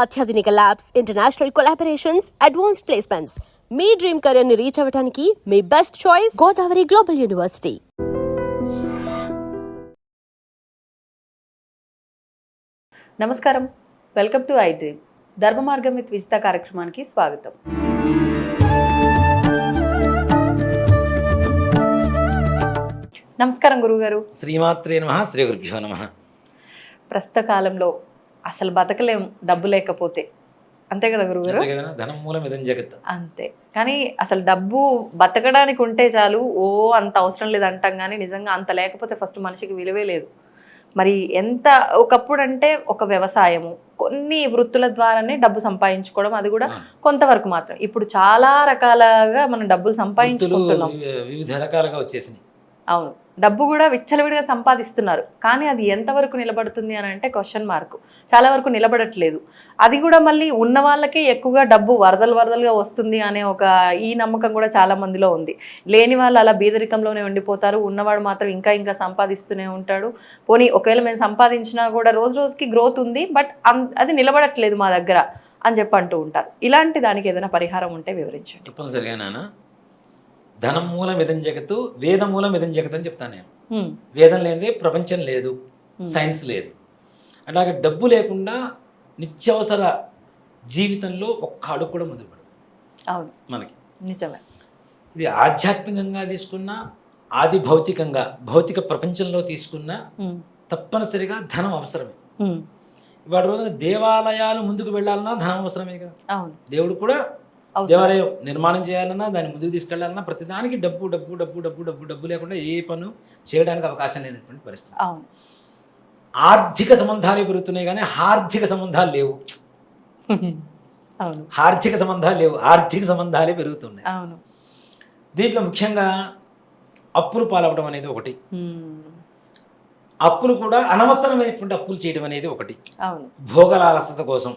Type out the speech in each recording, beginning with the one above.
అత్యాధునిక labs, international collaborations, advanced placements. మీ dream career ని రీచ్ అవ్వడానికి మీ best choice Godavari global university. నమస్కారం, వెల్కమ్ టు ఐ డ్రీమ్. ధర్మ మార్గం విత్ విజిత కార్యక్రమానికి స్వాగతం. నమస్కారం గురువుగారు. శ్రీమాత్రే నమః. శ్రీ గురుభ్యో నమః. ప్రస్తుత కాలంలో అసలు బతకలేం డబ్బు లేకపోతే, అంతే కదా గురువుగారు? ధనం మూలం ఇదం జగత్. అంతే. కానీ అసలు డబ్బు బతకడానికి ఉంటే చాలు, అంత అవసరం లేదు అంటాం, కానీ నిజంగా అంత లేకపోతే ఫస్ట్ మనిషికి విలువే లేదు. మరి ఎంత ఒకప్పుడు అంటే ఒక వ్యవసాయము, కొన్ని వృత్తుల ద్వారానే డబ్బు సంపాదించుకోవడం, అది కూడా కొంతవరకు మాత్రం. ఇప్పుడు చాలా రకాలుగా మనం డబ్బులు సంపాదించుకుంటున్నాం, వివిధ రకాలుగా వచ్చేసినాయి. అవును, డబ్బు కూడా విచ్చలవిడిగా సంపాదిస్తున్నారు. కానీ అది ఎంతవరకు నిలబడుతుంది అని అంటే క్వశ్చన్ మార్క్. చాలా వరకు నిలబడట్లేదు. అది కూడా మళ్ళీ ఉన్న వాళ్ళకే ఎక్కువగా డబ్బు వరదలుగా వస్తుంది అనే ఒక ఈ నమ్మకం కూడా చాలా మందిలో ఉంది. లేని వాళ్ళు అలా బీదరికంలోనే ఉండిపోతారు, ఉన్నవాడు మాత్రం ఇంకా సంపాదిస్తూనే ఉంటాడు. పోనీ ఒకవేళ మేము సంపాదించినా కూడా రోజు రోజుకి గ్రోత్ ఉంది, బట్ అది నిలబడట్లేదు మా దగ్గర అని చెప్పి అంటూ ఉంటారు. ఇలాంటి దానికి ఏదైనా పరిహారం ఉంటే వివరించండి. తప్పనిసరిగా నాన్న. ధనం మూలం ఇదం జగత్తు, వేదం మూలం ఇదం జగత్ అని చెప్తాను నేను. వేదం లేదే ప్రపంచం లేదు, సైన్స్ లేదు. అలాగే డబ్బు లేకుండా నిత్యావసర జీవితంలో ఒక్క అడుగు కూడా ముందుకు పడదు. అవును, మనకి నిజమే. ఇది ఆధ్యాత్మికంగా తీసుకున్నా, ఆది భౌతికంగా భౌతిక ప్రపంచంలో తీసుకున్నా తప్పనిసరిగా ధనం అవసరమే. ఇవాళ రోజున దేవాలయాలు ముందుకు వెళ్ళాలన్నా ధనం అవసరమే కదా. అవును, దేవుడు కూడా దేవాలయం నిర్మాణం చేయాలన్నా, దాన్ని ముందుకు తీసుకెళ్లాలన్నా ప్రతిదానికి డబ్బు డబ్బు డబ్బు డబ్బు డబ్బు డబ్బు లేకుండా ఏ పను చేయడానికి అవకాశం లేనటువంటి పరిస్థితి. ఆర్థిక సంబంధాలు పెరుగుతున్నాయి కానీ ఆర్థిక సంబంధాలు లేవు. ఆర్థిక సంబంధాలు లేవు, ఆర్థిక సంబంధాలే పెరుగుతున్నాయి. దీంట్లో ముఖ్యంగా అప్పులు పాలవడం అనేది ఒకటి. అప్పులు కూడా అనవసరమైనటువంటి అప్పులు చేయడం అనేది ఒకటి. భోగలాలసత కోసం,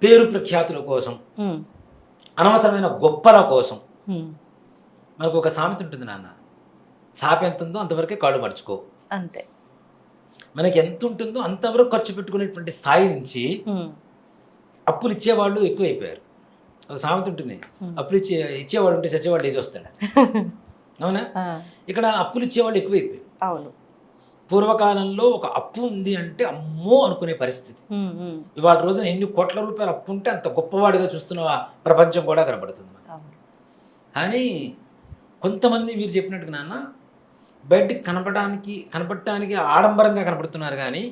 పేరు ప్రఖ్యాతుల కోసం, అనవసరమైన గొప్పల కోసం. మనకు ఒక సామెత ఉంటుంది నాన్న, సాప ఎంత ఉందో అంతవరకే కాళ్ళు మర్చుకో. అంతే. మనకి ఎంత ఉంటుందో అంతవరకు ఖర్చు పెట్టుకునేటువంటి స్థాయి నుంచి అప్పులు ఇచ్చేవాళ్ళు ఎక్కువైపోయారు. ఒక సామెత ఉంటుంది, అప్పులు ఇచ్చేవాడు ఉంటే చచ్చేవాళ్ళు ఏజ్ వస్తాడు. అవునా? ఇక్కడ అప్పులు ఇచ్చేవాళ్ళు ఎక్కువైపోయారు. అవును. పూర్వకాలంలో ఒక అప్పు ఉంది అంటే అమ్మో అనుకునే పరిస్థితి. ఇవాళ రోజున ఎన్ని కోట్ల రూపాయలు అప్పు ఉంటే అంత గొప్పవాడిగా చూస్తున్న ప్రపంచం కూడా కనబడుతుంది. కానీ కొంతమంది మీరు చెప్పినట్టుగా నాన్న బయటికి కనపడటానికి ఆడంబరంగా కనపడుతున్నారు, కానీ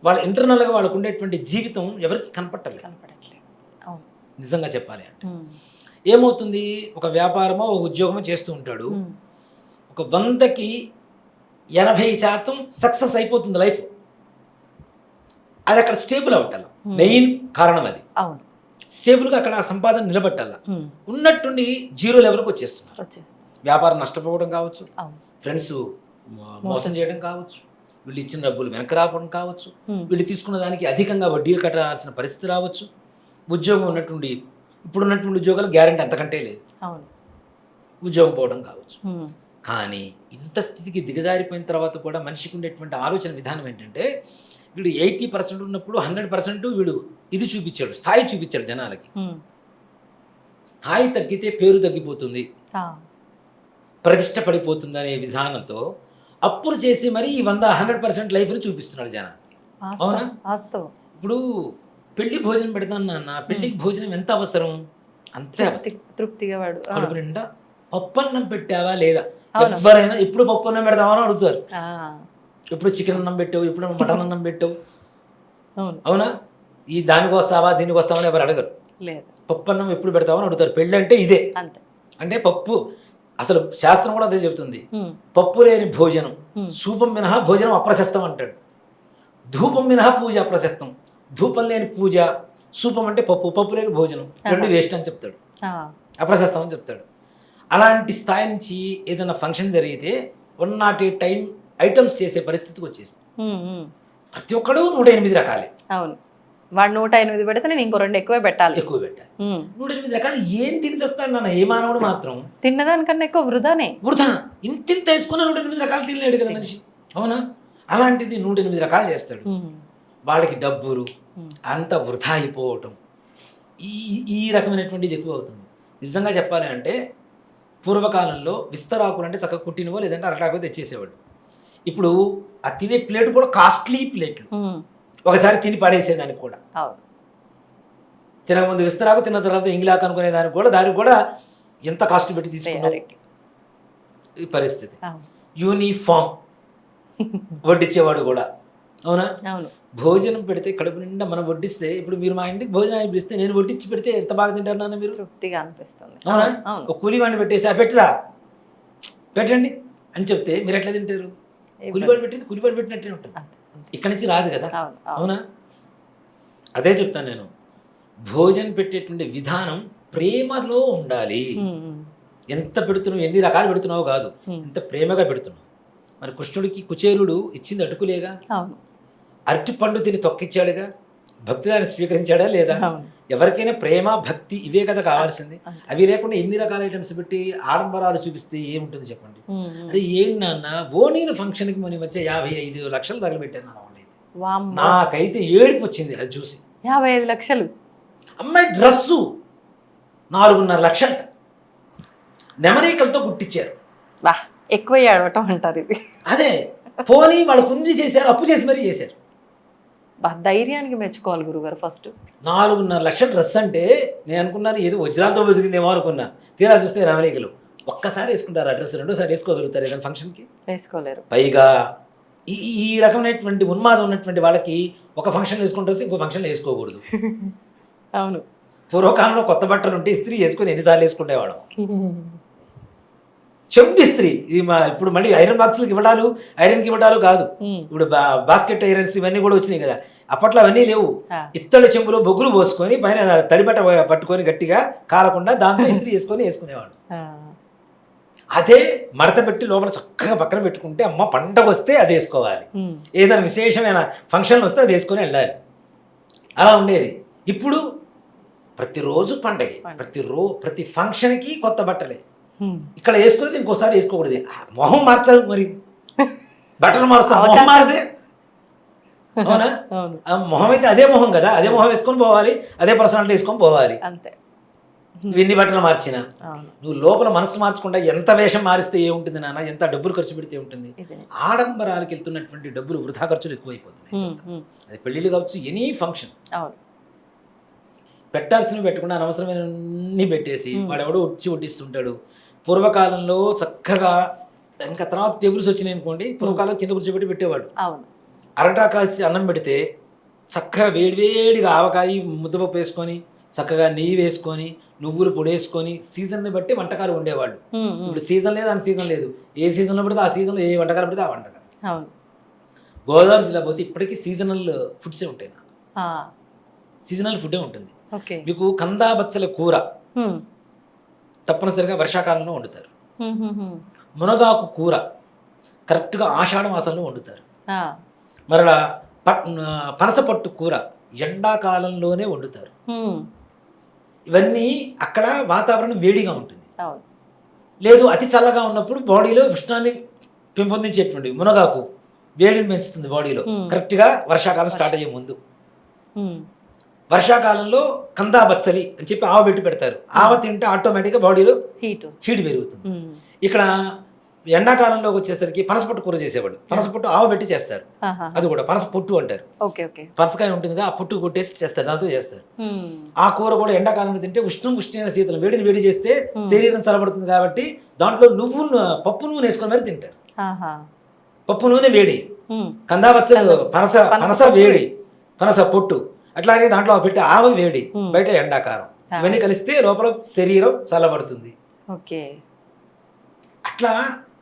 వాళ్ళ ఇంటర్నల్గా వాళ్ళకు ఉండేటువంటి జీవితం ఎవరికి కనపడలేదు. నిజంగా చెప్పాలి అంటే ఏమవుతుంది, ఒక వ్యాపారమో ఒక ఉద్యోగమో చేస్తూ ఉంటాడు, ఒక 100కి 80% సక్సెస్ అయిపోతుంది లైఫ్. అది అక్కడ స్టేబుల్ అవ్వటాల మెయిన్ కారణం. అది స్టేబుల్గా అక్కడ ఆ సంపాదన నిలబట్టాల. ఉన్నట్టుండి జీరో లెవెల్కి వచ్చేస్తున్నారు. వ్యాపారం నష్టపోవడం కావచ్చు, ఫ్రెండ్స్ మోసం చేయడం కావచ్చు, వీళ్ళు ఇచ్చిన డబ్బులు వెనక రావడం కావచ్చు, వీళ్ళు తీసుకున్న దానికి అధికంగా వడ్డీలు కట్టాల్సిన పరిస్థితి రావచ్చు. ఉద్యోగం ఉన్నట్టుండి ఇప్పుడున్నటువంటి ఉద్యోగాలు గ్యారెంటీ అంతకంటే లేదు, ఉద్యోగం పోవడం కావచ్చు. కానీ ఇంత స్థితికి దిగజారిపోయిన తర్వాత కూడా మనిషికి ఉండేటువంటి ఆలోచన విధానం ఏంటంటే, వీడు 80% ఉన్నప్పుడు 100% వీడు ఇది చూపించాడు, స్థాయి చూపించాడు జనాలకి. స్థాయి తగ్గితే పేరు తగ్గిపోతుంది, ప్రతిష్ట పడిపోతుంది అనే విధానంతో అప్పులు చేసి మరి ఈ 100% లైఫ్ని చూపిస్తున్నాడు జనాలకి. అవునా? ఇప్పుడు పెళ్లి భోజనం పెడతాను నాన్న, పెళ్లికి భోజనం ఎంత అవసరం అంతే అవసరం. తృప్తిగా వాడు కడుపు నిండా పప్పన్నం పెట్టావా లేదా, ఎవరైనా ఎప్పుడు పప్పు అన్నం పెడతామని అడుగుతారు. ఎప్పుడు చికెన్ అన్నం పెట్టావు, ఎప్పుడు మటన్ అన్నం పెట్టావు, అవునా? ఈ దానికి వస్తావా దీనికి వస్తావని ఎవరు అడగరు. పప్పు అన్నం ఎప్పుడు పెడతామని అడుగుతారు. పెళ్ళి అంటే ఇదే. అంటే పప్పు, అసలు శాస్త్రం కూడా అదే చెబుతుంది, పప్పు లేని భోజనం, సూపం మినహా భోజనం అప్రశస్తం అంటాడు. ధూపం మినహా పూజ అప్రశస్తం. ధూపం లేని పూజ, సూపం అంటే పప్పు, పప్పు లేని భోజనం, రెండు వేస్ట్ అని చెప్తాడు, అప్రశస్తం అని చెప్తాడు. అలాంటి స్థాయి నుంచి ఏదైనా ఫంక్షన్ జరిగితే 108 ఐటమ్స్ చేసే పరిస్థితికి వచ్చేసింది. ప్రతి ఒక్కడు 108 రకాలే. అవును, వాడు 108 పెడితే నేను ఇంకో 2 ఎక్కువ పెట్టాలి. 108 రకాలు ఏం తినేస్తాడు నాన్న ఏ మానవుడు మాత్రం? తిన్నదానికన్నా ఎక్కువ వృధా. ఇంత వేసుకున్న 108 రకాలు తినలేడు కదా మనిషి. అవునా? అలాంటిది 108 రకాలు చేస్తాడు. వాళ్ళకి డబ్బులు అంత వృధా అయిపోవటం, ఈ ఈ రకమైనటువంటిది ఎక్కువ అవుతుంది. నిజంగా చెప్పాలి అంటే పూర్వకాలంలో విస్తరాకులు అంటే చక్కగా కుట్టినవో లేదంటే అరటాకో తెచ్చేసేవాడు. ఇప్పుడు ఆ తినే ప్లేట్ కూడా కాస్ట్లీ ప్లేట్లు, ఒకసారి తిని పడేసేదానికి కూడా, తినకముందు విస్తరాకు తిన్న తర్వాత ఇంగిలాకు అనుకునే దానికి కూడా దానికి కూడా ఎంత కాస్ట్ పెట్టి తీసుకున్నాం ఈ పరిస్థితి. యూనిఫామ్ వడ్డించేవాడు కూడా, అవునా? భోజనం పెడితే కడుపు నిండా మనం వడ్డిస్తే, ఇప్పుడు మీరు మా ఇంటికి భోజనాన్ని పిలిస్తే నేను వడ్డించి పెడితే ఎంత బాగా తింటారు నాన్న మీరు, తృప్తిగా అనిపిస్తుంది, అవునా? ఒక కూలివాడిని పెట్టేసి పెట్టరా పెట్టండి అని చెప్తే మీరు ఎట్లా తింటారు? కూలివాడు పెట్టింది కూలివాడు పెట్టినట్టే ఉంటుంది, ఇక్కడి నుంచి రాదు కదా, అవునా? అదే చెప్తాను నేను, భోజనం పెట్టేటువంటి విధానం ప్రేమలో ఉండాలి. ఎంత పెడుతున్నావు, ఎన్ని రకాలు పెడుతున్నావు కాదు, ఎంత ప్రేమగా పెడుతున్నావు. మరి కృష్ణుడికి కుచేరుడు ఇచ్చింది అటుకులేగా, అరటి పండు తిని తొక్కిచ్చాడుగా, భక్తి దాన్ని స్వీకరించాడా లేదా? ఎవరికైనా ప్రేమ భక్తి ఇవే కదా కావాల్సింది. అవి లేకుండా ఎన్ని రకాల ఐటమ్స్ పెట్టి ఆడంబరాలు చూపిస్తే ఏముంటుంది చెప్పండి? అరే ఏంటి నాన్న, ఓనీల ఫంక్షన్కి మన మధ్య 55 లక్షలు తగలబెట్టాను, నాకైతే ఏడుపు వచ్చింది అది చూసి. 55 లక్షలు అమ్మాయి డ్రస్సు 4.5 లక్షలు నెమరేకలతో గుట్టించారు. ఎక్కువ ఏడవటం అంటారు ఇది. అదే పోనీ వాళ్ళు కుంది చేశారు, అప్పు చేసి మరీ చేశారు. ధైర్యానికి మెచ్చుకోవాలి గురుగారు. ఫస్ట్ 4.5 లక్షల డ్రెస్ అంటే నేను అనుకున్నాను ఏదో వజ్రాలతో బతికిందేమో అనుకున్నా, తీరా చూస్తే నెమరేకలు. ఒక్కసారి వేసుకుంటారు ఆ డ్రెస్, రెండోసారి వేసుకోగలుగుతారు ఏదైనా ఫంక్షన్కి? వేసుకోలేరు. పైగా ఈ రకమైనటువంటి ఉన్మాదం ఉన్నటువంటి వాళ్ళకి ఒక ఫంక్షన్ వేసుకుంటారు, ఇంకో ఫంక్షన్లో వేసుకోకూడదు. అవును, పూర్వకాలంలో కొత్త బట్టలు ఉంటే ఇస్త్రీ వేసుకొని ఎన్నిసార్లు వేసుకునేవాడు. చెంబు ఇస్త్రీ, ఇది ఇప్పుడు మళ్ళీ ఐరన్ బాక్స్కి ఇవ్వడాలు, ఐరన్కి ఇవ్వడాలు కాదు, ఇప్పుడు బాస్కెట్ ఐరన్స్ ఇవన్నీ కూడా వచ్చినాయి కదా. అప్పట్లో అవన్నీ లేవు. ఇత్తడి చెంబులో బొగ్గులు పోసుకొని పైన తడిబట్ట పట్టుకొని గట్టిగా కాలకుండా దాంతో ఇస్త్రీ వేసుకునేవాడు. అదే మడత పెట్టి లోపల చక్కగా పక్కన పెట్టుకుంటే అమ్మ పండగ వస్తే అది వేసుకోవాలి, ఏదైనా విశేషమైన ఫంక్షన్ వస్తే అది వేసుకొని వెళ్ళాలి, అలా ఉండేది. ఇప్పుడు ప్రతిరోజు పండగే, ప్రతి ఫంక్షన్కి కొత్త బట్టలే. ఇక్కడ వేసుకునేది ఇంకోసారి వేసుకోకూడదు. మొహం మార్చాలి, మరి బట్టలు మారుస్తారు, మొహం మారదే, అవునా? మొహం అయితే అదే మొహం కదా, అదే మొహం వేసుకొని పోవాలి, అదే పర్సనాలిటీ వేసుకొని పోవాలి. అంతే. ఎన్ని బట్టలు మార్చినా నువ్వు లోపల మనసు మార్చకుండా ఎంత వేషం మారిస్తే ఏముంటుంది నాన్న, ఎంత డబ్బులు ఖర్చు పెడితే ఉంటుంది? ఆడంబరాలకు వెళ్తున్నటువంటి డబ్బులు వృధా ఖర్చులు ఎక్కువైపోతున్నాయి. అది పెళ్ళిళ్ళు కావచ్చు, ఎనీ ఫంక్షన్ పెట్టాల్సినవి పెట్టకుండా అనవసరమైన పెట్టేసి వాడెవడో వడ్డిస్తుంటాడు. పూర్వకాలంలో చక్కగా, ఇంకా తర్వాత టేబుల్స్ వచ్చినాయి అనుకోండి, పూర్వకాలం కింద కూర్చోబెట్టి పెట్టేవాడు. అరటా కాసి అన్నం పెడితే చక్కగా వేడివేడిగా ఆవకాయ ముద్దపప్పు వేసుకొని, చక్కగా నెయ్యి వేసుకొని, నువ్వులు పొడేసుకొని, సీజన్ని బట్టి వంటకాలు ఉండేవాళ్ళు. ఇప్పుడు సీజన్ లేదు, అని సీజన్ లేదు, ఏ సీజన్లో పడితే ఆ సీజన్లో ఏ వంటకాలు పడితే ఆ వంటకాలు. గోదావరి జిల్లా పోతే ఇప్పటికీ సీజనల్ ఫుడ్సే ఉంటాయి, సీజనల్ ఫుడ్డే ఉంటుంది. మీకు కందాబచ్చల కూర తప్పనిసరిగా వర్షాకాలంలో వండుతారు. మునగాకు కూర కరెక్ట్గా ఆషాఢ మాసంలో వండుతారు. మరలా పనసపట్టు కూర ఎండాకాలంలోనే వండుతారు. ఇవన్నీ అక్కడ వాతావరణం వేడిగా ఉంటుంది, లేదు అతి చల్లగా ఉన్నప్పుడు బాడీలో ఉష్ణాన్ని పెంపొందించేటువంటి మునగాకు వేడిని పెంచుతుంది బాడీలో, కరెక్ట్గా వర్షాకాలం స్టార్ట్ అయ్యే ముందు. వర్షాకాలంలో కందా బచ్చలి అని చెప్పి ఆవ పెట్టి పెడతారు. ఆవ తింటే ఆటోమేటిక్గా బాడీలో హీట్ పెరుగుతుంది. ఇక్కడ ఎండాకాలంలోకి వచ్చేసరికి పనసపొట్టు కూర చేసేవాడు, పనసపొట్టు ఆవ పెట్టి చేస్తారు, అది కూడా పనస పొట్టు అంటారు. పనసకాయ ఉంటుంది, ఆ పొట్టు కొట్టేసి చేస్తారు, దాంతో చేస్తారు. ఆ కూర కూడా ఎండాకాలంలో తింటే ఉష్ణమైన శీతలం, వేడిని వేడి చేస్తే శరీరం చల్లబడుతుంది కాబట్టి దాంట్లో పప్పు నూనె వేసుకొని మరి తింటారు. పప్పు నూనె వేడి, కందా బచ్చలి పనస వేడి, పనస పొట్టు అట్లాగే దాంట్లో పెట్టి ఆవ వేడి, బయట ఎండాకాలం, ఇవన్నీ కలిస్తే లోపల శరీరం చల్లబడుతుంది. అట్లా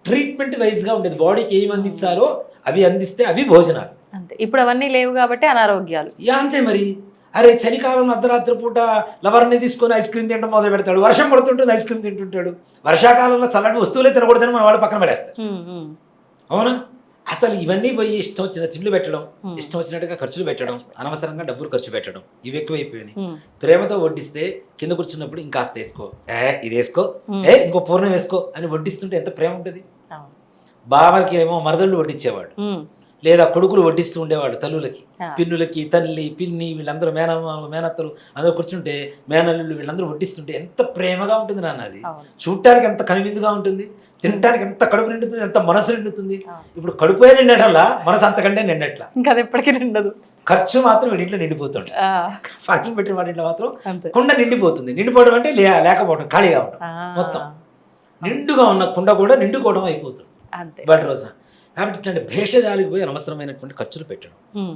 ట్రీట్మెంట్ వైజ్ గా ఉండేది. బాడీకి ఏమి అందించాలో అవి అందిస్తే అవి భోజనాలు. ఇప్పుడు అవన్నీ లేవు కాబట్టి అనారోగ్యాలు. అంతే మరి. అరే చలికాలం అర్ధరాత్రి పూట లవర్ని తీసుకొని ఐస్ క్రీమ్ తినడం మొదలు పెడతాడు, వర్షం పడుతుంటుంది ఐస్ క్రీమ్ తింటుంటాడు. వర్షాకాలంలో చల్లటి వస్తువులే తినకూడదని మన వాళ్ళు పక్కన పడేస్తారు, అవునా? అసలు ఇవన్నీ పోయి ఇష్టం వచ్చిన తిండ్లు పెట్టడం, ఇష్టం వచ్చినట్టుగా ఖర్చులు పెట్టడం, అనవసరంగా డబ్బులు ఖర్చు పెట్టడం, ఇవి ఎక్కువైపోయినాయి. ప్రేమతో వడ్డిస్తే కింద కూర్చున్నప్పుడు ఇంకాస్త వేసుకో, ఇది వేసుకో, ఇంకో పూర్ణం వేసుకో అని వడ్డిస్తుంటే ఎంత ప్రేమ ఉంటుంది. బావకి ఏమో మరదళ్ళు వడ్డించేవాడు, లేదా కొడుకులు వడ్డిస్తూ ఉండేవాళ్ళు తల్లులకి, ఆ. పిన్నులకి, తల్లి పిన్ని వీళ్ళందరూ మేనత్తలు అందరూ కూర్చుంటే మేనల్లుళ్ళు వీళ్ళందరూ వడ్డిస్తుంటే ఎంత ప్రేమగా ఉంటుంది నాన్న అది. అవును. చూడటానికి ఎంత కనువిందుగా ఉంటుంది, తినడానికి ఎంత కడుపు నిండుతుంది, ఎంత మనసు నిండుతుంది. అవును. ఇప్పుడు కడుపే నిండటల్లా మనసు అంతకంటే నిండట్లా. ఇంకా అది ఎప్పటికీ నిండదు. ఖర్చు మాత్రం వీడింట్లో నిండిపోతుంది. ఆ, ఫాకింగ్ పెట్టిన వాటింట్లో మాత్రం అంతే. కుండ నిండిపోతుంది. నిండిపోవడం అంటే లేకపోవడం, ఖాళీగా ఉండడం. ఆ, మొత్తం నిండుగా ఉన్న కుండ కూడా నిండుకోవడం అయిపోతుంది అంతే. వాటి రోజున. కాబట్టి ఇట్లాంటి భేషజాలికి పోయి అనవసరమైనటువంటి ఖర్చులు పెట్టడం. ఉమ్,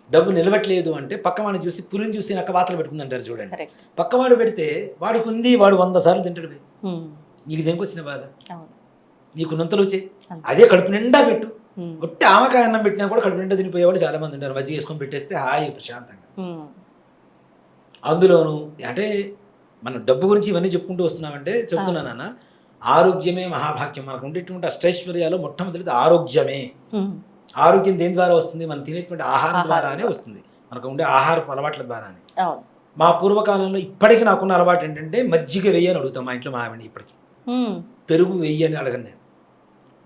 డబ్బు నిలబెట్టలేదు అంటే పక్కవాడిని చూసి పులిని చూసి నక్క వాతలు పెట్టుకుంది అంటారు చూడండి. correct. పక్కవాడు పెడితే వాడికి ఉంది, వాడు 100 సార్లు తింటాడు పోయి. ఉమ్, నీకు దేనికి వచ్చిన బాధ? అవును. నీకు నొంతలు వచ్చాయి, అంతే. అదే కడుపు నిండా పెట్టు. ఉమ్, ఒట్టి ఆమకాయ అన్నం పెట్టినా కూడా కడుపు నిండా తినిపోయేవాళ్ళు చాలా మంది ఉంటారు. మజ్జిగ వేసుకొని పెట్టేస్తే హాయి ప్రశాంతంగా. ఉమ్, అందులోను అంటే మనం డబ్బు గురించి ఇవన్నీ చెప్పుకుంటూ వస్తున్నామంటే చెప్తున్నానన్న, ఆరోగ్యమే మహాభాగ్యం. మనకు ఉండేటువంటి అష్టైశ్వర్యాలు మొట్టమొదటిది ఆరోగ్యమే. ఉమ్, ఆరోగ్యం దేని ద్వారా వస్తుంది? మనం తినేటువంటి ఆహారం ఆహారం ద్వారానే వస్తుంది, మనకు ఉండే ఆహారపు అలవాట్ల ద్వారానే. అవును. మా పూర్వకాలంలో ఇప్పటికీ నాకున్న అలవాటు ఏంటంటే మజ్జిగ వెయ్యి అని అడుగుతాం మా ఇంట్లో. మా ఆవిడ ఇప్పటికి ఉమ్, పెరుగు వెయ్యి అని అడగను నేను.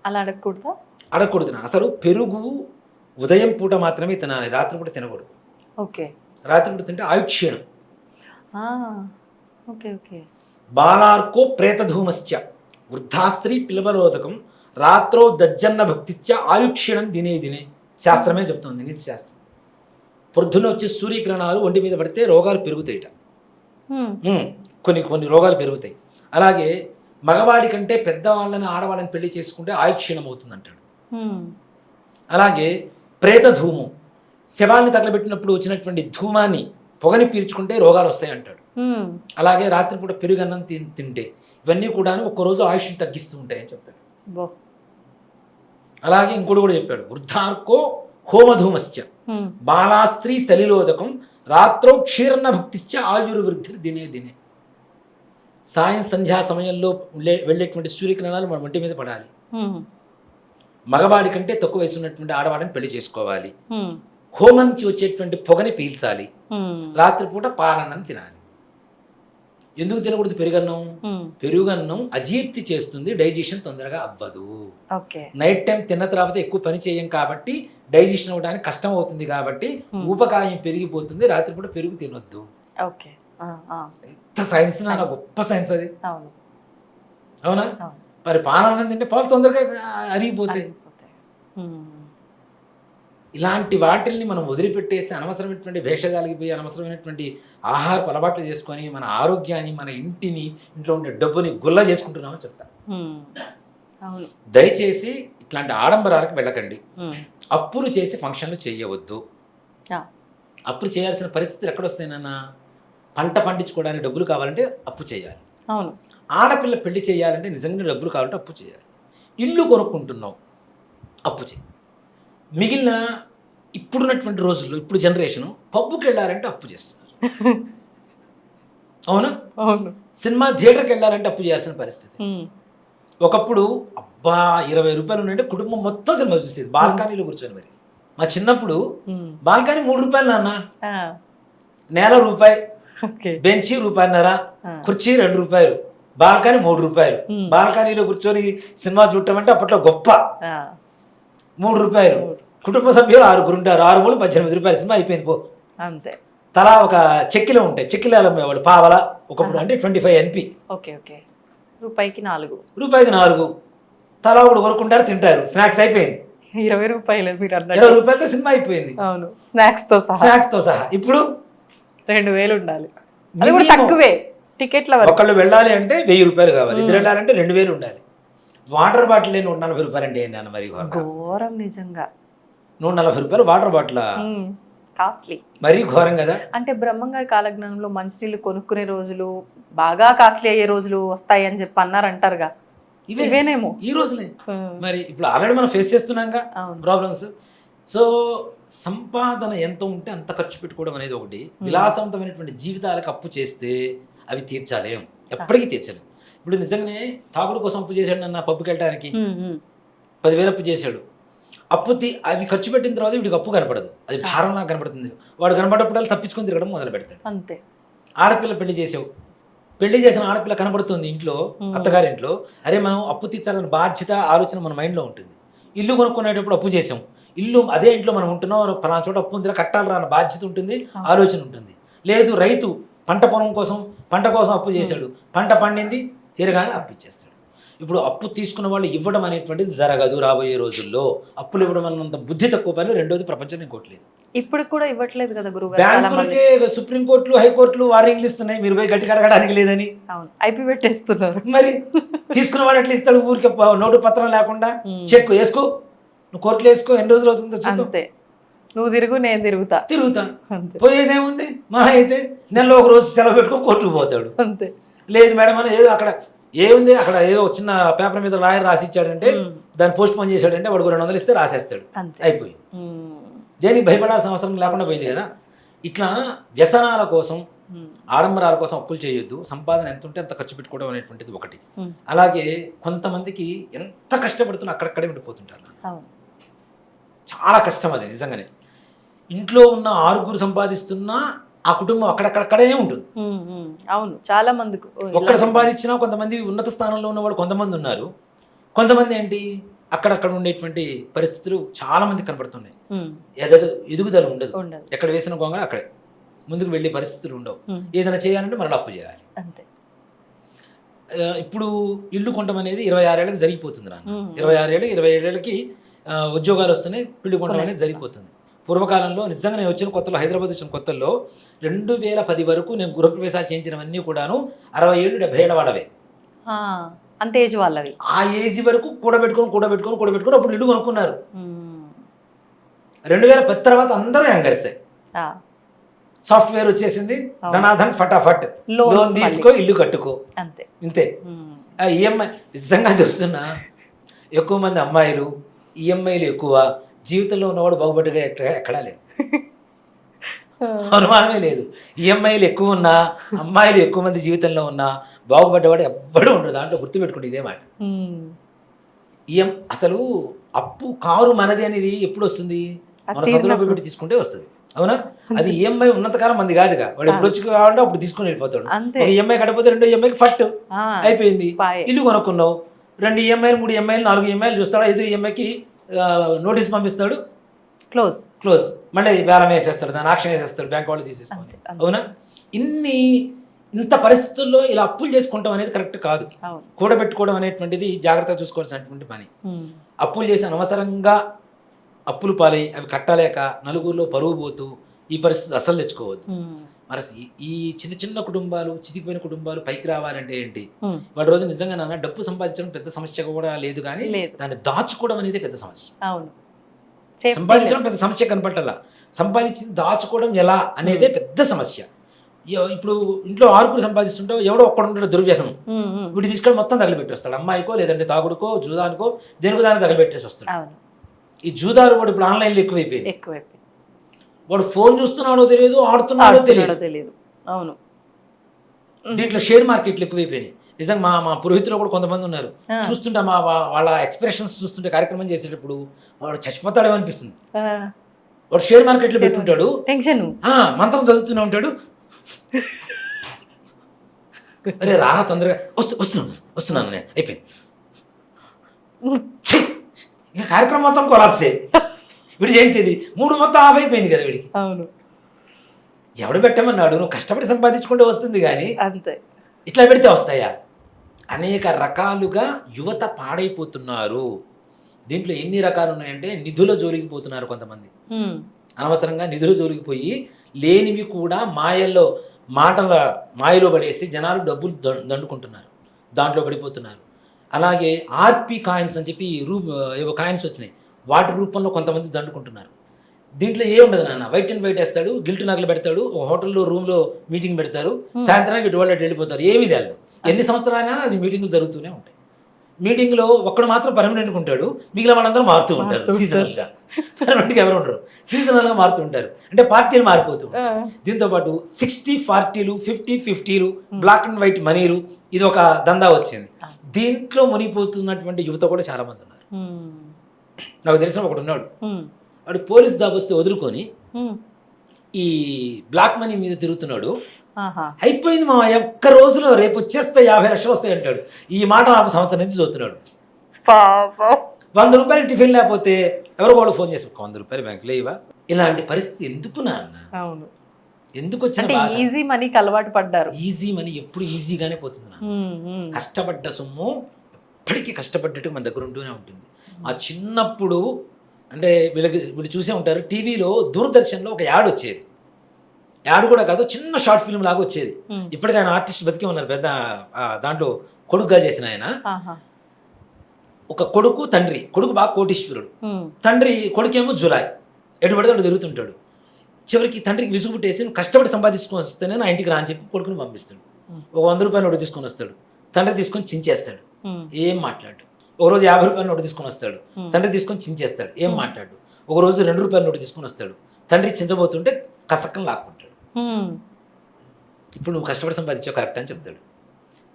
అలా అడగకూడదా? అడగకూడదు. అసలు పెరుగు ఉదయం పూట మాత్రమే తినాలి, రాత్రిపూట తినకూడదు. ఓకే. రాత్రిపూట తింటే ఆయుక్షీణం. ఆ, ఓకే ఓకే. బాలార్కో ప్రేతధూమశ్చ వృద్ధాస్త్రీ పిలవరోధకం రాత్రో దజ్జన్న భక్తిశ్చ ఆయుక్షీణం దినే దినే. శాస్త్రమే చెప్తుంది, నీతి శాస్త్రం. పొద్దున్న వచ్చే సూర్యకిరణాలు ఒంటి మీద పడితే రోగాలు పెరుగుతాయిట. ఉమ్, కొన్ని రోగాలు పెరుగుతాయి. అలాగే మగవాడి కంటే పెద్దవాళ్ళని ఆడవాళ్ళని పెళ్లి చేసుకుంటే ఆయుక్షీణం అవుతుంది అంటాడు. ఉమ్, అలాగే ప్రేత ధూమం, శవాన్ని తగలబెట్టినప్పుడు వచ్చినటువంటి ధూమాన్ని పొగని పీల్చుకుంటే రోగాలు వస్తాయి అంటాడు. ఉమ్, అలాగే రాత్రిపూట పెరుగన్నం తింటే ఇవన్నీ కూడా ఒక్కరోజు ఆయుష్ని తగ్గిస్తూ ఉంటాయని చెప్తాడు. బో. అలాగే ఇంకోటి కూడా చెప్పాడు, వృద్ధార్కో హోమధూమశ్చ ఉమ్, బాలాస్త్రీ సలిలోదకం రాత్రో క్షీరన్న భక్తిశ్చ ఆయుర్వృద్ధి దినే దినే. సాయం సంధ్యా సమయంలో వెళ్ళేటువంటి సూర్యకిరణాలు మన ఒంటి మీద పడాలి. ఉమ్, మగవాడి కంటే తక్కువ వయసు ఉన్నటువంటి ఆడవాడిని పెళ్లి చేసుకోవాలి. ఉమ్, హోమం నుంచి వచ్చేటువంటి పొగని పీల్చాలి. ఉమ్, రాత్రిపూట పాలన్నం తినాలి. ఎందుకు తినకూడదు పెరుగన్నం? ఉమ్, పెరుగన్నం అజీర్తి చేస్తుంది, డైజెషన్ తొందరగా అవ్వదు. ఓకే. నైట్ టైం తిన్న తర్వాత ఎక్కువ పని చేయం కాబట్టి డైజెషన్ అవ్వడానికి కష్టం అవుతుంది కాబట్టి ఊపకాయం పెరిగిపోతుంది. రాత్రిపూట పెరుగు తినొద్దు. ఓకే. ఆ, ఆ, ఎంత సైన్స్ నా గొప్ప సైన్స్ అది. అవును. అవునా? అవును. మరి పాలన్నం తింటే పాలు తొందరగా అరిగిపోతాయి. అరిగిపోతాయి. ఉమ్, ఇలాంటి వాటిల్ని మనం వదిలిపెట్టేసి అనవసరమైనటువంటి భేషజాలకి పోయి అనవసరమైనటువంటి ఆహారపు అలవాట్లు చేసుకొని మన ఆరోగ్యాన్ని, మన ఇంటిని, ఇంట్లో ఉండే డబ్బుని గుల్ల చేసుకుంటున్నామని చెప్తా. ఉమ్, అవును. దయచేసి ఇట్లాంటి ఆడంబరాలకు వెళ్ళకండి. ఉమ్, అప్పులు చేసి ఫంక్షన్లు చేయవద్దు. ఆ, అప్పులు చేయాల్సిన పరిస్థితులు ఎక్కడొస్తాయి నాన్న? పంట పండించుకోవడానికి డబ్బులు కావాలంటే అప్పు చేయాలి. అవును. ఆడపిల్ల పెళ్లి చేయాలంటే నిజంగా డబ్బులు కావాలంటే అప్పు చేయాలి. ఇల్లు కొనుక్కుంటున్నావు, అప్పు చేయి. మిగిలిన ఇప్పుడున్నటువంటి రోజుల్లో ఇప్పుడు జనరేషను పబ్బుకి వెళ్ళాలంటే అప్పు చేస్తున్నారు. అవునా? అవును. సినిమా థియేటర్కి వెళ్ళాలంటే అప్పు చేయాల్సిన పరిస్థితి. ఉమ్, ఒకప్పుడు అబ్బా 20 రూపాయలు ఉన్నాయంటే కుటుంబం మొత్తం సినిమా చూసేది బాల్కనీలో కూర్చొని. మరి మా చిన్నప్పుడు ఉమ్, బాల్కనీ 3 రూపాయలు నాన్న, ఆ, నేల రూపాయి, ఓకే. బెంచి రూపాయన్నర, ఆ. కుర్చీ 2 రూపాయలు, బాల్కనీ 3 రూపాయలు. ఉమ్. బాల్కనీలో కూర్చొని సినిమా చూడటం అంటే అప్పట్లో గొప్ప. ఆ, 3 రూపాయలు. కుటుంబ సభ్యులు 6 ఉంటారు, 6 3 18 రూపాయలు సినిమా అయిపోయింది పో. అంతే. తలా ఒక చెక్కిలో ఉంటాయి, చెక్కిలాలు అమ్మేవాళ్ళు పావల ఒకప్పుడు, అంటే 25 NP. Okay okay. రూపాయికి 4. రూపాయికి 4 తలా ఒకటి కొనుక్కుంటారు, తింటారు. స్నాక్స్ అయిపోయింది. 20 రూపాయలు మీరు అన్నట్టు. 20 రూపాయలతో సినిమా అయిపోయింది, అవును. స్నాక్స్ తో సహా. స్నాక్స్ తో సహా. ఇప్పుడు 2000 ఉండాలి. అది కూడా తక్కువే టికెట్ల వరకు. ఒకళ్ళు వెళ్ళాలి అంటే 1000 రూపాయలు కావాలి, ఇద్దరు వెళ్ళాలంటే 2000 ఉండాలి. వాటర్ బాటిల్ 140 రూపాయలు అండి అన్న. మరి ఘోరం నిజంగా. 140 రూపాయలు వాటర్ బాటిల్, కాస్ట్లీ. మరీ ఘోరం కదా. అంటే బ్రహ్మంగారి కాలజ్ఞానంలో మంచినీళ్ళు కొనుక్కునే రోజులు, బాగా కాస్ట్లీ అయ్యే రోజులు వస్తాయి అని చెప్పి అన్నారంటారుగా, ఇవేనేమో ఈ రోజులే. మరి ఇప్పుడు ఆల్రెడీ మనం ఫేస్ చేస్తున్నాంగా ప్రాబ్లమ్స్. సో సంపాదన ఎంత ఉంటే అంత ఖర్చు పెట్టుకోవడం అనేది ఒకటి. విలాసవంతమైనటువంటి జీవితాలకు అప్పు చేస్తే అవి తీర్చాలేం, ఎప్పటికీ తీర్చలేం. ఇప్పుడు నిజంగానే తాగుడు కోసం అప్పు చేశాడు నన్ను, పబ్బుకి వెళ్ళడానికి 10,000 అప్పు చేశాడు. అవి ఖర్చు పెట్టిన తర్వాత వీడికి అప్పు కనపడదు, అది భారంలా కనపడుతుంది. వాడు కనపడప్పుడు తప్పించుకొని తిరగడం మొదలు పెడతాడు. అంతే. ఆడపిల్ల పెళ్లి చేసావు, పెళ్లి చేసిన ఆడపిల్ల కనబడుతుంది ఇంట్లో, అత్తగారింట్లో. అరే మనం అప్పు తీర్చాలన్న బాధ్యత, ఆలోచన మన మైండ్లో ఉంటుంది. ఇల్లు కొనుక్కునేటప్పుడు అప్పు చేసాం, ఇల్లు అదే ఇంట్లో మనం ఉంటున్నాం, పలానా చోట అప్పు ఉందిరా కట్టాలరా అన్న బాధ్యత ఉంటుంది, ఆలోచన ఉంటుంది. లేదు రైతు పంట పొలం కోసం పంట కోసం అప్పు చేశాడు, పంట పండింది తీరగానే అప్పు ఇచ్చేస్తాడు. ఇప్పుడు అప్పు తీసుకున్న వాళ్ళు ఇవ్వడం అనేటువంటిది జరగదు రాబోయే రోజుల్లో. అప్పులు ఇవ్వడం అన్నంత బుద్ధి తక్కువ పని, రెండోది ప్రపంచం ఇంకోట్లేదు. ఇప్పుడు కూడా ఇవ్వట్లేదు కదా గురుగారు. బ్యాంకులకే సుప్రీంకోర్టులు హైకోర్టులు వార్నింగ్లు ఇస్తున్నాయి, మీరు పోయి గట్టి కడగడానికి లేదని. అవును, ఐపీ పెట్టేస్తున్నారు. మరి తీసుకున్నవాడు ఎట్లా ఇస్తాడు? ఊరికే నోటు పత్రం లేకుండా చెక్ వేసుకో, నువ్వు కోర్టులో వేసుకో, ఎన్ని రోజులు అవుతుందో చూద్దాం. అంతే, నువ్వు తిరుగు నేను తిరుగుతా. పోయేదేముంది? మహా అయితే నెలలో ఒక రోజు సెలవు పెట్టుకొని కోర్టుకు పోతాడు. అంతే. లేదు మేడం అని ఏదో అక్కడ ఏముంది, అక్కడ ఏదో చిన్న పేపర్ మీద లాయర్ రాసి ఇచ్చాడంటే, దాన్ని పోస్ట్ పోన్ చేశాడంటే వాడు 200 ఇస్తే రాసేస్తాడు, అయిపోయి. దేనికి భయపడాల్సిన అవసరం లేకుండా పోయింది కదా. ఇట్లా వ్యసనాల కోసం ఆడంబరాల కోసం అప్పులు చేయొద్దు. సంపాదన ఎంత ఉంటే అంత ఖర్చు పెట్టుకోవడం అనేటువంటిది ఒకటి. అలాగే కొంతమందికి ఎంత కష్టపడుతున్నా అక్కడక్కడే ఉండిపోతుంటారు. చాలా కష్టం అది నిజంగానే. ఇంట్లో ఉన్న 6 సంపాదిస్తున్నా ఆ కుటుంబం అక్కడక్కడక్కడే ఉంటుంది. అవును, చాలా మందికి ఒక్కడ సంపాదించినా కొంతమంది ఉన్నత స్థానంలో ఉన్నవాడు కొంతమంది ఉన్నారు. కొంతమంది ఏంటి అక్కడక్కడ ఉండేటువంటి పరిస్థితులు చాలా మంది కనపడుతున్నాయి. ఎదుగుదల ఉండదు, ఎక్కడ వేసిన గొంగ అక్కడే ముందుకు వెళ్ళే పరిస్థితులు ఉండవు. ఏదైనా చేయాలంటే మరలా అప్పు చేయాలి. ఇప్పుడు ఇల్లు కొనడం అనేది 26 ఏళ్ళకి జరిగిపోతుంది. 26 ఏళ్ళు 27 ఏళ్ళకి ఉద్యోగాలు వస్తున్నాయి, ఇల్లు కొనడం అనేది జరిగిపోతుంది. పూర్వకాలంలో నిజంగా నేను వచ్చిన కొత్తలో, హైదరాబాద్ వచ్చిన కొత్తల్లో 2010 వరకు నేను గృహప్రవేశాలు చేయించినవన్నీ కూడాను 60 ఏళ్ళు 70 ఏళ్ళ వాళ్ళవే. అంత ఏజ్ వాళ్ళవి. ఆ ఏజ్ వరకు కూడబెట్టుకొని అప్పుడు ఇల్లు కొనుక్కున్నారు. 2010 తర్వాత అందరూ యంగర్సే. సాఫ్ట్వేర్ వచ్చేసింది, ధనాధన్ ఫటాఫట్ లోన్ తీసుకో ఇల్లు కట్టుకో, ఇంతే. ఈఎంఐ నిజంగా చెప్తున్నా, ఎక్కువ మంది అమ్మాయిలు ఈఎంఐలు ఎక్కువ. జీవితంలో ఉన్నవాడు బాగుపడ్డగా ఎక్కడా లేదు, అనుమానమే లేదు. ఈఎంఐలు ఎక్కువ ఉన్నా, అమ్మాయిలు ఎక్కువ మంది జీవితంలో ఉన్నా బాగుపడ్డవాడు ఎవ్వడూ ఉండదు. దాంట్లో గుర్తుపెట్టుకుంటే ఇదే మాట. అసలు అప్పు కారు మనది అనేది ఎప్పుడు వస్తుంది? మన సొంతలో పెట్టి తీసుకుంటే వస్తుంది, అవునా? అది ఈఎంఐ ఉన్నంతకాలం మంది కాదుగా. వాడు ఎప్పుడు వచ్చి కావాలంటే అప్పుడు తీసుకొని వెళ్ళిపోతాడు. ఒక ఈఎంఐ కట్టకపోతే 2 ఈఎంఐకి ఫట్ అయిపోయింది. ఇల్లు కొనుక్కున్నావు, 2 ఈఎంఐలు 3 ఈఎంఐలు 4 ఈఎంఐలు చూస్తాడు, 5 ఈఎంఐకి నోటీస్ పంపిస్తాడు, క్లోజ్. మళ్ళీ బేరం వేసేస్తాడు, దాని ఆక్షన్ వేసేస్తాడు, బ్యాంక్ వాళ్ళు తీసేసుకోండి, అవునా? ఇంత పరిస్థితుల్లో ఇలా అప్పులు చేసుకుంటాం అనేది కరెక్ట్ కాదు. కూడబెట్టుకోవడం అనేటువంటిది జాగ్రత్తగా చూసుకోవాల్సినటువంటి పని. అప్పులు చేసి అనవసరంగా అప్పులు పాలై అవి కట్టలేక నలుగురిలో పరువు పోతూ ఈ పరిస్థితి అసలు తెచ్చుకోవద్దు. మరి ఈ చిన్న చిన్న కుటుంబాలు, చితికిపోయిన కుటుంబాలు పైకి రావాలంటే ఏంటి? వాడి రోజు నిజంగా నాన్న డబ్బు సంపాదించడం పెద్ద సమస్య కూడా లేదు, కానీ దాన్ని దాచుకోవడం అనేది పెద్ద సమస్య. సంపాదించడం పెద్ద సమస్య కనపట్టాల, సంపాదించి దాచుకోవడం ఎలా అనేదే పెద్ద సమస్య. ఇప్పుడు ఇంట్లో 6 సంపాదిస్తుంటే ఎవడో ఒక్కడ ఉంటాడు దుర్వ్యసనం, వీడు తీసుకొని మొత్తం తగలబెట్టేస్తాడు. అమ్మాయికో లేదంటే తాగుడుకో జూదానికో దేనికో దాన్ని తగలబెట్టేసి వస్తాడు. ఈ జూదాలు కూడా ఇప్పుడు ఆన్లైన్లో ఎక్కువైపోయింది. వాడు ఫోన్ చూస్తున్నాడో తెలియదు, ఆడుతున్నాడో తెలియదు. అవును, దీంట్లో షేర్ మార్కెట్లు ఎక్కువైపోయినాయి. నిజంగా మా పురోహితులు కూడా కొంతమంది ఉన్నారు. చూస్తుంటే వాళ్ళ ఎక్స్ప్రెషన్స్ చూస్తుంటే కార్యక్రమం చేసేటప్పుడు వాడు చచ్చిపోతాడేమో అనిపిస్తుంది. వాడు షేర్ మార్కెట్లో పెట్టుంటాడు, టెన్షన్, మంత్రం చదువుతూనే ఉంటాడు. అరే రారా తొందరగా, వస్తున్నాను నేను, అయిపోయింది. ఇంకా కార్యక్రమం మొత్తం కొలాప్సే. వీడు చేయించేది 3 మొత్తం ఆఫ్ అయిపోయింది కదా వీడికి. అవును, ఎవడు పెట్టమన్నాడు? నువ్వు కష్టపడి సంపాదించుకుంటే వస్తుంది, కానీ అంతే ఇట్లా పెడితే వస్తాయా? అనేక రకాలుగా యువత పాడైపోతున్నారు. దీంట్లో ఎన్ని రకాలు ఉన్నాయంటే నిధుల జోలికి పోతున్నారు కొంతమంది. అనవసరంగా నిధుల జోలికి పోయి లేనివి కూడా మాయలో పడేసి జనాలు డబ్బులు దండుకుంటున్నారు, దాంట్లో పడిపోతున్నారు. అలాగే ఆర్పీ కాయిన్స్ అని చెప్పి ఏవో కాయిన్స్ వచ్చినాయి, వాటి రూపంలో కొంతమంది దండుకుంటున్నారు. దీంట్లో ఏముండదు నాన్న, వైట్ అండ్ వైట్ వేస్తాడు, గిల్ట్ నగలు పెడతాడు, ఒక హోటల్లో రూమ్లో మీటింగ్ పెడతారు, సాయంత్రానికి ఇటు వాళ్ళు వెళ్ళిపోతారు. ఏమి తెలదు. ఎన్ని సంవత్సరాలైనా అది మీటింగ్లు జరుగుతూనే ఉంటాయి. మీటింగ్లో ఒక్కడు మాత్రం పర్మనెంట్గా ఉంటాడు, మిగిలిన వాళ్ళందరూ మారుతూ ఉంటారు. సీజనల్గా పర్మనెంట్గా ఎవరు ఉండరు, సీజనల్గా మారుతూ ఉంటారు. అంటే పార్టీలు మారిపోతూ ఉంటారు. దీంతోపాటు 60 40లు 50 50లు బ్లాక్ అండ్ వైట్ మనీలు, ఇది ఒక దందా వచ్చింది. దీంట్లో మునిగిపోతున్నటువంటి యువత కూడా చాలా మంది ఉన్నారు. నాకు తెలిసిన ఒకడు ఉన్నాడు, వాడు పోలీస్ జాబ్ వస్తే వదులుకొని ఈ బ్లాక్ మనీ మీద తిరుగుతున్నాడు. అయిపోయింది మా ఒక్క రోజులో రేపు వచ్చేస్తే 50 లక్షలు వస్తాయి అంటాడు. ఈ మాట నాకు సంవత్సరం నుంచి చూస్తున్నాడు. రూపాయలు టిఫిన్ లేకపోతే ఎవరో వాళ్ళు ఫోన్ చేసి 100 రూపాయలు బ్యాంకులో ఇవా. ఇలాంటి పరిస్థితి ఎందుకు నాన్న? అవును. ఎందుకు వచ్చిన అంటే బాధ? ఈజీ మనీకి అలవాటు పడ్డారు. ఈజీ మనీ ఎప్పుడు ఈజీగానే పోతుంది నాన్న. కష్టపడ్డ సొమ్ము ఎప్పటికీ కష్టపడ్డట్టు మన దగ్గర ఉంటూనే ఉంటుంది. ఆ చిన్నప్పుడు అంటే వీళ్ళు చూసే ఉంటారు, టీవీలో దూరదర్శన్లో ఒక యాడ్ వచ్చేది. యాడ్ కూడా కాదు, చిన్న షార్ట్ ఫిల్మ్ లాగా వచ్చేది. ఇప్పటికీ ఆయన ఆర్టిస్ట్ బతికే ఉన్నారు, పెద్ద దాంట్లో కొడుకుగా చేసిన ఆయన. ఒక కొడుకు తండ్రి, కొడుకు బాగా కోటీశ్వరుడు, తండ్రి కొడుకేమో జులాయి, ఎటు పడితే అటు తిరుగుతుంటాడు. చివరికి తండ్రికి విసుగు పుట్టేసి నువ్వు కష్టపడి సంపాదించుకొని వస్తేనే నా ఇంటికి రా అని చెప్పి కొడుకుని పంపిస్తాడు. ఒక 100 రూపాయల నోటు తీసుకొని వస్తాడు, తండ్రి తీసుకొని చించేస్తాడు, ఏం మాట్లాడు. ఒక రోజు 50 రూపాయల నోటు తీసుకొని వస్తాడు, తండ్రి తీసుకొని చించేస్తాడు, ఏం మాట్లాడు. ఒక రోజు 2 రూపాయల నోటు తీసుకొని వస్తాడు, తండ్రి చించబోతుంటే కసక్కం లాక్కుంటాడు. ఇప్పుడు నువ్వు కష్టపడి సంపాదించావు కరెక్ట్ అని చెప్తాడు.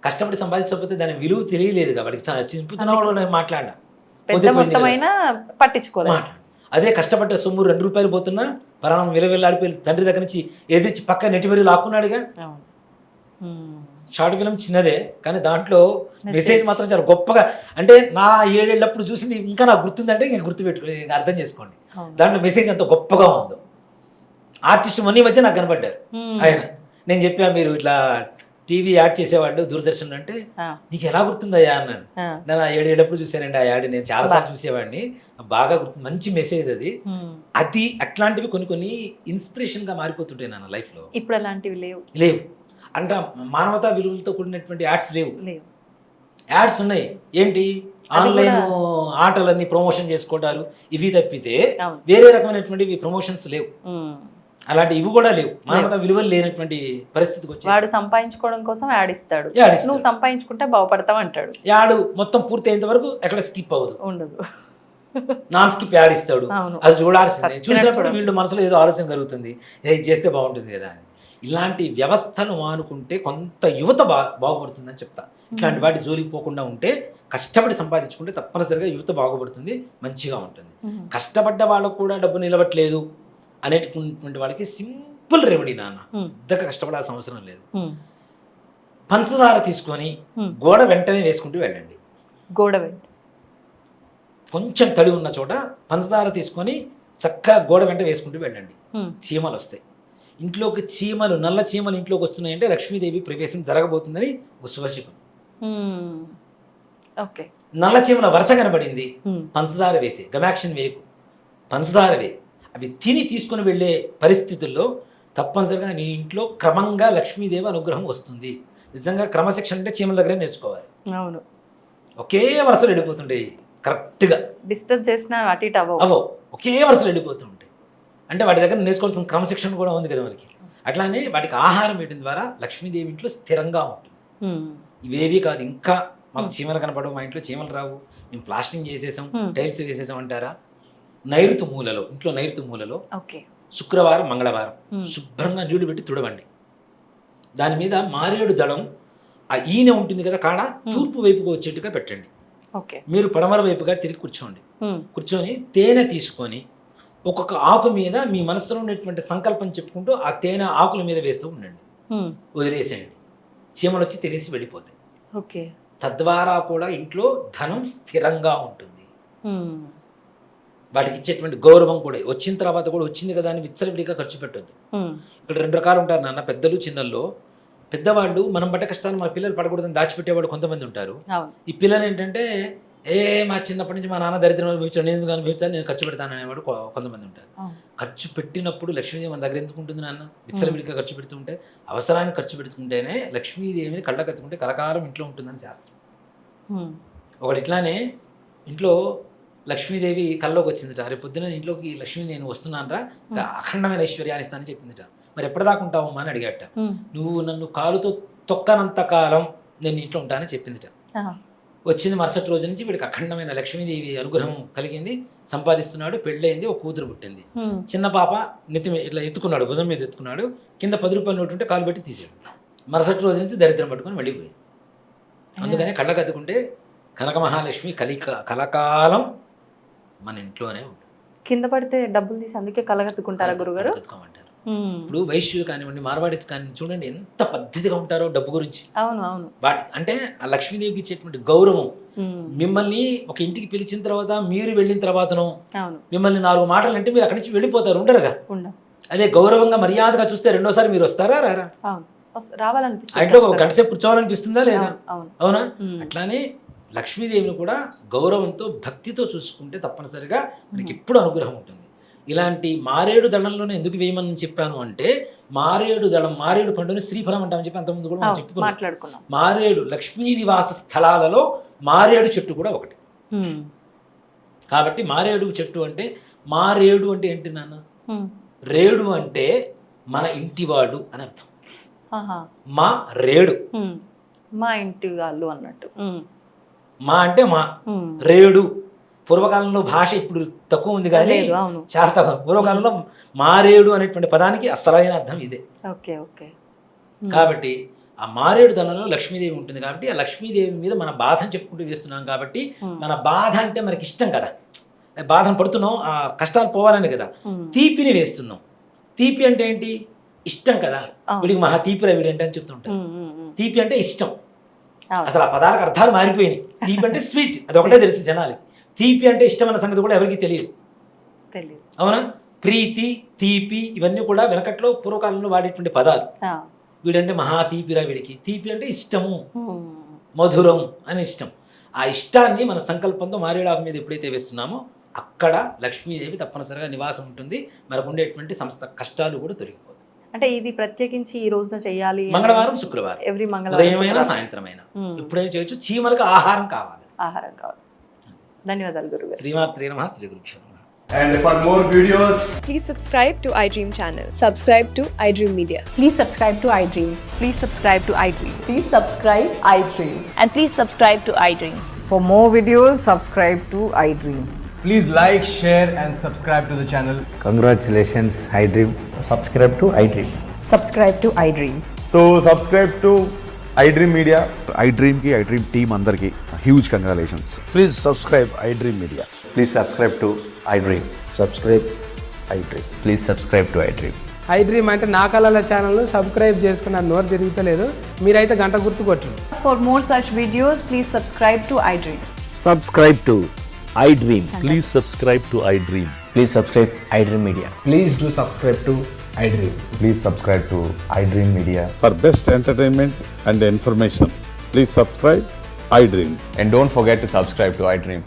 కష్టపడి సంపాదించకపోతే దాని విలువ తెలియలేదు కాబట్టి చింపుతున్నా కూడా మాట్లాడా, పట్టించుకోలేదు. అదే కష్టపడ్డ సొమ్ము 2 రూపాయలు పోతున్నా ప్రాణం విలువెల్లాడిపోయి తండ్రి దగ్గర నుంచి ఎదిరించి పక్క నెట్టిమరీ లాక్కున్నాడుగా. షార్ట్ ఫిల్మ్ చిన్నదే కానీ దాంట్లో మెసేజ్ మాత్రం చాలా గొప్పగా, అంటే నా 7 ఏళ్ళప్పుడు చూసింది ఇంకా నాకు గుర్తుందంటే ఇంకా గుర్తుపెట్టు, అర్థం చేసుకోండి దాంట్లో మెసేజ్ ఎంత గొప్పగా ఉందో. ఆర్టిస్ట్ మొన్న మధ్య నాకు కనబడ్డారు ఆయన. నేను చెప్పా మీరు ఇట్లా టీవీ యాడ్ చేసేవాళ్ళు దూరదర్శన్ అంటే, నీకు ఎలా గుర్తుందయ్యా అన్నాను. నేను 7 ఏళ్ళప్పుడు చూశానండి ఆ యాడ్, నేను చాలాసార్లు చూసేవాడిని, బాగా గుర్తు, మంచి మెసేజ్ అది. అది అట్లాంటివి కొన్ని ఇన్స్పిరేషన్గా మారిపోతుంటాయి నా లైఫ్లో. ఇప్పుడు అలాంటివి లేవు అంటే మానవతా విలువలతో కూడినటువంటి యాడ్స్ లేవు. యాడ్స్ ఉన్నాయి ఏంటి, ఆన్లైన్ ఆటలన్నీ ప్రమోషన్ చేసుకోవటాలు, ఇవి తప్పితే వేరే రకమైనటువంటి ప్రమోషన్స్ లేవు. అలాంటి ఇవి కూడా లేవు. మానవతా విలువలు లేనటువంటి పరిస్థితికి వచ్చి వాడు సంపాదించుకోవడం కోసం యాడ్ ఇస్తాడు, నువ్వు సంపాదించుకుంటే బాగుపడతావు అంటాడు. యాడ్ మొత్తం పూర్తి అయ్యేంత వరకు ఎక్కడ స్కిప్ అవ్వదు, ఉండదు, నాన్ స్కిప్ యాడ్ ఇస్తాడు. అది చూడాల్సిందే. చూసినప్పుడు వీళ్ళు మనసులో ఏదో ఆలోచన కలుగుతుంది, ఇది చేస్తే బాగుంటుంది కదా అని. ఇలాంటి వ్యవస్థను మానుకుంటే కొంత యువత బాగుపడుతుందని చెప్తా. ఇట్లాంటి వాటి జోలికి పోకుండా ఉంటే, కష్టపడి సంపాదించుకుంటే తప్పనిసరిగా యువత బాగుపడుతుంది, మంచిగా ఉంటుంది. కష్టపడ్డ వాళ్ళకు కూడా డబ్బు నిలబట్లేదు అనేటువంటి వాళ్ళకి సింపుల్ రెమెడీ నాన్న, పెద్దగా కష్టపడాల్సిన అవసరం లేదు. పంచదార తీసుకొని గోడ వెంటనే వేసుకుంటూ వెళ్ళండి. గోడ వెంట కొంచెం తడి ఉన్న చోట పంచదార తీసుకొని చక్కగా గోడ వెంట వేసుకుంటూ వెళ్ళండి. చీమలు వస్తాయి ఇంట్లోకి. చీమలు, నల్ల చీమలు ఇంట్లోకి వస్తున్నాయంటే లక్ష్మీదేవి ప్రవేశం జరగబోతుందని ఒక శుభశిఖం. నల్ల చీమల వరుస కనబడింది, పంచదార వేసే, గమాక్షన్ వేయకు, పంచదార వే. అవి తిని తీసుకుని వెళ్ళే పరిస్థితుల్లో తప్పనిసరిగా నీ ఇంట్లో క్రమంగా లక్ష్మీదేవి అనుగ్రహం వస్తుంది. నిజంగా క్రమశిక్షణ అంటే చీమల దగ్గరే నేర్చుకోవాలి. అవును, ఒకే వరుసలో వెళ్ళిపోతుండే కరెక్ట్గా, డిస్టర్బ్ చేసిన అటు ఇటు అవో ఒకే వరుసలో వెళ్ళిపోతుంటాయి. అంటే వాటి దగ్గర నేర్చుకోవాల్సిన క్రమశిక్షణ కూడా ఉంది కదా మనకి. అట్లానే వాటికి ఆహారం వేయడం ద్వారా లక్ష్మీదేవి ఇంట్లో స్థిరంగా ఉంటుంది. ఇవేవి కాదు, ఇంకా మాకు చీమలు కనపడవు, మా ఇంట్లో చీమలు రావు, మేము ప్లాస్టింగ్ చేసేసాం, టైల్స్ వేసేసాం అంటారా, నైరుతి మూలలో, ఇంట్లో నైరుతి మూలలో శుక్రవారం మంగళవారం శుభ్రంగా నీళ్లు పెట్టి తుడవండి. దాని మీద మారేడు దళం, ఆ ఈనె ఉంటుంది కదా కాడ, తూర్పు వైపుగా వచ్చేట్టుగా పెట్టండి. మీరు పడమర వైపుగా తిరిగి కూర్చొని తేనె తీసుకొని ఒక్కొక్క ఆకు మీద మీ మనసులో ఉన్నటువంటి సంకల్పం చెప్పుకుంటూ ఆ తేనె ఆకుల మీద వేస్తూ ఉండండి, వదిలేసేయండి. చీమలు వచ్చి తినేసి వెళ్ళిపోతాయి. తద్వారా కూడా ఇంట్లో ధనం స్థిరంగా ఉంటుంది. వాటికి ఇచ్చేటువంటి గౌరవం కూడా వచ్చిన తర్వాత కూడా వచ్చింది కదా అని విచ్చలవిడిగా ఖర్చు పెట్టొద్దు. ఇక్కడ 2 రకాలు ఉంటారు నాన్న, పెద్దలు చిన్నల్లో. పెద్దవాళ్ళు మనం పడ్డ కష్టాన్ని మన పిల్లలు పడకూడదని దాచిపెట్టేవాళ్ళు కొంతమంది ఉంటారు. ఈ పిల్లలు ఏంటంటే, మా చిన్నప్పటి నుంచి మా నాన్న దరిద్రం అనుభవించాడు, నేను ఎందుకు అనుభవించాను, నేను ఖర్చు పెడతాను అనేవాడు కొంతమంది ఉంటారు. ఖర్చు పెట్టినప్పుడు లక్ష్మీదేవి మన దగ్గర ఎందుకు ఉంటుంది నాన్న? విచ్చలవిడిగా ఖర్చు పెడుతుంటే, అవసరానికి ఖర్చు పెడుతుంటేనే లక్ష్మీదేవిని కళ్ళకత్తుకుంటే కలకాలం ఇంట్లో ఉంటుందని శాస్త్రం. ఒకటి ఇట్లానే ఇంట్లో లక్ష్మీదేవి కల్లోకి వచ్చిందిట, రేపు పొద్దున ఇంట్లోకి లక్ష్మీ నేను వస్తున్నానరా, అఖండమైన ఐశ్వర్యాన్ని ఇస్తానని చెప్పిందిట. మరి ఎప్పటిదాకా ఉంటావమ్మా అని అడిగాట. నువ్వు నన్ను కాలుతో తొక్కనంత కాలం నేను ఇంట్లో ఉంటానని చెప్పిందిట. వచ్చింది మరుసటి రోజు నుంచి వీడికి అఖండమైన లక్ష్మీదేవి అనుగ్రహం కలిగింది, సంపాదిస్తున్నాడు, పెళ్ళయింది, ఒక కూతురు పుట్టింది. చిన్న పాప నెత్తి ఇట్లా ఎత్తుకున్నాడు, భుజం మీద ఎత్తుకున్నాడు, కింద 10 రూపాయల నోటు ఉంటే కాలు పెట్టి తీసాడు. మరుసటి రోజు నుంచి దరిద్రం పట్టుకొని వెళ్ళిపోయి. అందుకనే కళ్ళకద్దుకుంటే కనక మహాలక్ష్మి కలకాలం మన ఇంట్లోనే ఉంటుంది. కింద పడితే డబ్బులు తీసి అందుకే కలగత్తుకుంటారా గురుగారు? కలగత్తుకోమంటారు. ఇప్పుడు వైశ్యులు కానివ్వండి, మార్వాడీస్ కానివ్వండి, చూడండి ఎంత పద్ధతిగా ఉంటారో డబ్బు గురించి. అవును అవును. వాటి అంటే ఆ లక్ష్మీదేవికి ఇచ్చేటువంటి గౌరవం, మిమ్మల్ని ఒక ఇంటికి పిలిచిన తర్వాత మీరు వెళ్ళిన తర్వాతను అవును. మిమ్మల్ని 4 మాటలు అంటే మీరు అక్కడి నుంచి వెళ్ళిపోతారు, ఉండరుగా. ఉండం. అదే గౌరవంగా మర్యాదగా చూస్తే రెండోసారి మీరు వస్తారా రారా? అవును, రావాలనిపిస్తుంది. ఇంట్లో ఒక గంట సేపు కూర్చోవాలనిపిస్తుందా లేదా? అవును. అవునా? అట్లానే లక్ష్మీదేవిని కూడా గౌరవంతో భక్తితో చూసుకుంటే తప్పనిసరిగా మనకి ఎప్పుడు అనుగ్రహం ఉంటుంది. ఇలాంటి మారేడు దళంలోనే ఎందుకు వేయమని చెప్పాను అంటే, మారేడు దళం, మారేడు పండుని శ్రీఫలం అంటామని చెప్పి అంతకుముందు కూడా మనం చెప్పుకున్నాం. మాట్లాడుకున్నాం. మారేడు లక్ష్మీ నివాస స్థలాలలో మారేడు చెట్టు కూడా ఒకటి. కాబట్టి మారేడు చెట్టు అంటే, మారేడు అంటే ఏంటి నాన్న? రేడు అంటే మన ఇంటివాడు అని అర్థం. మా రేడు, మా ఇంటి వాళ్ళు అన్నట్టు. మా అంటే మా రేడు. పూర్వకాలంలో భాష ఇప్పుడు తక్కువ ఉంది కానీ చాలా తక్కువ. పూర్వకాలంలో మారేడు అనేటువంటి పదానికి అసలైన అర్థం ఇదే. Okay okay. కాబట్టి ఆ మారేడు దళంలో లక్ష్మీదేవి ఉంటుంది కాబట్టి ఆ లక్ష్మీదేవి మీద మన బాధను చెప్పుకుంటూ వేస్తున్నాం కాబట్టి, మన బాధ అంటే మనకి ఇష్టం కదా, బాధను పడుతున్నాం, ఆ కష్టాలు పోవాలని కదా తీపిని వేస్తున్నాం. తీపి అంటే ఏంటి? ఇష్టం కదా. వీడికి మహా తీపిరా వీడంటే అని చెప్తుంటారు. తీపి అంటే ఇష్టం. అసలు ఆ పదాలకు అర్థాలు మారిపోయినాయి. తీపి అంటే స్వీట్, అది ఒకటే తెలుసు జనాలకి. తీపి అంటే ఇష్టం అన్న సంగతి కూడా ఎవరికి తెలియదు. అవునా? ప్రీతి, తీపి ఇవన్నీ కూడా వెనకట్లో పూర్వకాలంలో వాడేటువంటి పదాలు. వీడంటే మహా తీపిరా వీడికి. తీపి అంటే ఇష్టము, మధురం అని ఇష్టం. ఆ ఇష్టాన్ని మన సంకల్పంతో మారేడాకు మీద ఎప్పుడైతే వేస్తున్నామో అక్కడ లక్ష్మీదేవి తప్పనిసరిగా నివాసం ఉంటుంది. మనకు ఉండేటువంటి సమస్త కష్టాలు కూడా తొలగిపోతాయి. అంటే ఇది ప్రత్యేకించి ఈ రోజున చేయాలి? మంగళవారం, శుక్రవారం, ఎవ్రీ మంగళవారం, ఉదయమైనా సాయంత్రమైనా ఎప్పుడైనా చేయొచ్చు. చీమలకు ఆహారం కావాలి. ఆహారం కావాలి. ధన్యవాదాలు గురుగారు. శ్రీమాత్రే నమః. శ్రీ గురుభ్యో నమః. And for more videos, please subscribe to iDream channel. Subscribe to iDream Media. Please subscribe to iDream. Please subscribe to iDream. Please subscribe iDream. And please subscribe to iDream. For more videos, subscribe to iDream. please like, share and subscribe to the channel. Congratulations, iDream. Subscribe to iDream. Subscribe to iDream. So subscribe to iDream Media. iDream ki iDream team andarki huge congratulations. Please subscribe iDream Media. Please subscribe to iDream. Subscribe iDream. Please subscribe to iDream. iDream అంటే నా కళల ఛానల్ను subscribe చేసుకున్న నోరు తిరుగుతలేదు, మీరైతే గంట గుర్తు కొట్టండి. For more such videos, please subscribe to iDream. Subscribe to iDream. Please subscribe to iDream. Please subscribe iDream Media. Please do subscribe to iDream. Please subscribe to iDream Media. For best entertainment and information, please subscribe iDream. And don't forget to subscribe to iDream.